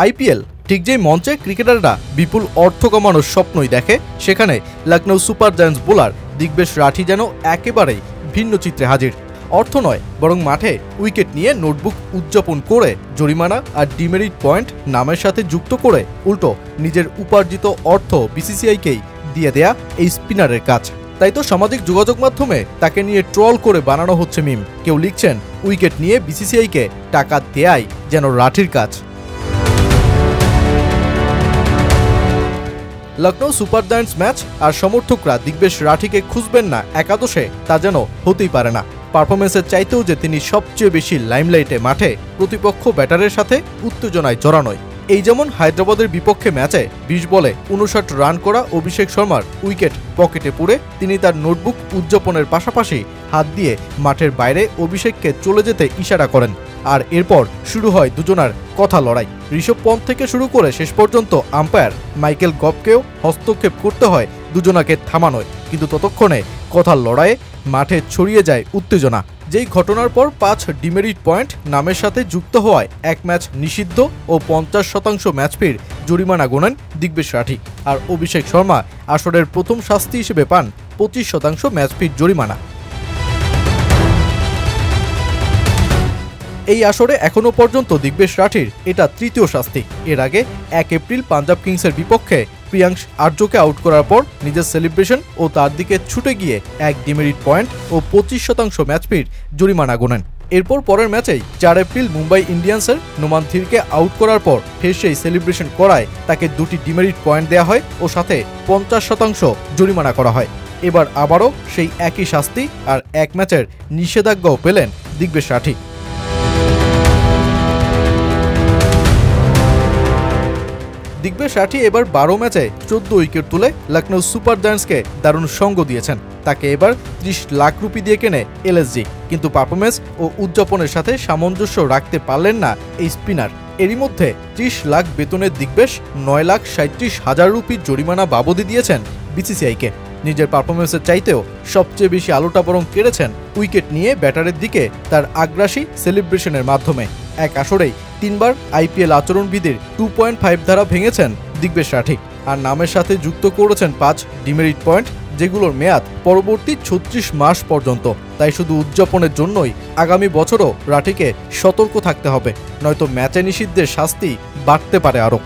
IPL ঠিক যেই মঞ্চে ক্রিকেটাররা বিপুল অর্থ কামানোর স্বপ্নই দেখে, সেখানে Lucknow super giants bowler Digvesh Rathi যেন একেবারেই ভিন্ন চিত্রে হাজির। অর্থ নয়, বরং মাঠে উইকেট নিয়ে নোটবুক উদযাপন করে জরিমানা আর ডিমেরিট পয়েন্ট নামের সাথে যুক্ত করে উল্টো নিজের উপার্জিত অর্থ বিসিসিআইকেই দিয়ে দেয়া এই স্পিনারের কাজ। তাই তো সামাজিক যোগাযোগ মাধ্যমে তাকে নিয়ে ট্রল করে বানানো হচ্ছে মিম। কেউ লিখছেন উইকেট নিয়ে বিসিসিআইকে টাকা দেয়াই যেন রাঠির কাজ। লখনৌ সুপার জায়ান্টস ম্যাচ আর সমর্থকরা দিগ্বেশ রাঠিকে খুঁজবেন না একাদশে, তা যেন হতেই পারে না। পারফরমেন্সের চাইতেও যে তিনি সবচেয়ে বেশি লাইমলাইটে মাঠে প্রতিপক্ষ ব্যাটারের সাথে উত্তেজনায় জড়ানোয়। এই যেমন হায়দ্রাবাদের বিপক্ষে ম্যাচে ২০ বলে ৫৯ রান করা অভিষেক শর্মার উইকেট পকেটে পুরে তিনি তার নোটবুক উদযাপনের পাশাপাশি হাত দিয়ে মাঠের বাইরে অভিষেককে চলে যেতে ইশারা করেন। আর এরপর শুরু হয় দুজনার কথা লড়াই। ঋষভ পন্থ থেকে শুরু করে শেষ পর্যন্ত আম্পায়ার মাইকেল গভকেও হস্তক্ষেপ করতে হয় দুজনাকে থামানোয়। কিন্তু ততক্ষণে কথার লড়াইয়ে মাঠে ছড়িয়ে যায় উত্তেজনা। যেই ঘটনার পর ৫ ডিমেরিট পয়েন্ট নামের সাথে যুক্ত হওয়ায় এক ম্যাচ নিষিদ্ধ ও ৫০% ম্যাচ ফির জরিমানা গোনেন দিগ্বেশ রাঠি। আর অভিষেক শর্মা আসরের প্রথম শাস্তি হিসেবে পান ২৫% ম্যাচ ফির জরিমানা। এই আসরে এখনো পর্যন্ত দিগ্বেশ রাঠির এটা তৃতীয় শাস্তি। এর আগে ১ এপ্রিল পাঞ্জাব কিংসের বিপক্ষে প্রিয়াংশ আর্যকে আউট করার পর নিজের সেলিব্রেশন ও তার দিকে ছুটে গিয়ে ১ ডিমেরিট পয়েন্ট ও ২৫% ম্যাচ ফির জরিমানা গোনেন। এরপর পরের ম্যাচেই ৪ এপ্রিল মুম্বাই ইন্ডিয়ান্সের নোমান থিরকে আউট করার পর ফের সেই সেলিব্রেশন করায় তাকে ২টি ডিমেরিট পয়েন্ট দেওয়া হয় ও সাথে ৫০% জরিমানা করা হয়। এবার আবারও সেই একই শাস্তি আর এক ম্যাচের নিষেধাজ্ঞাও পেলেন দিগ্বেশ রাঠি। দিগ্বেশ রাঠি এবার ১২ ম্যাচে ১৪ উইকেট তুলে লখনৌ সুপার জায়ান্টসকে দারুণ সঙ্গ দিয়েছেন। তাকে এবার ৩০ লাখ রুপি দিয়ে কেনে এলএসজি, কিন্তু পারফরমেন্স ও উদযাপনের সাথে সামঞ্জস্য রাখতে পারলেন না এই স্পিনার। এরই মধ্যে ৩০ লাখ বেতনের দিগ্বেশ ৯,৩৭,০০০ রুপির জরিমানা বাবদি দিয়েছেন বিসিসিআইকে। নিজের পারফরমেন্সের চাইতেও সবচেয়ে বেশি আলোটা বরং কেড়েছেন উইকেট নিয়ে ব্যাটারের দিকে তার আগ্রাসী সেলিব্রেশনের মাধ্যমে। এক আসরেই ৩ বার আইপিএল আচরণবিধির 2.5 ধারা ভেঙেছেন দিগ্বেশ রাঠি আর নামের সাথে যুক্ত করেছেন ৫ ডিমেরিট পয়েন্ট, যেগুলোর মেয়াদ পরবর্তী ৩৬ মাস পর্যন্ত। তাই শুধু উদযাপনের জন্যই আগামী বছরও রাঠিকে সতর্ক থাকতে হবে, নয়তো ম্যাচে নিষিদ্ধের শাস্তি বাড়তে পারে আরও।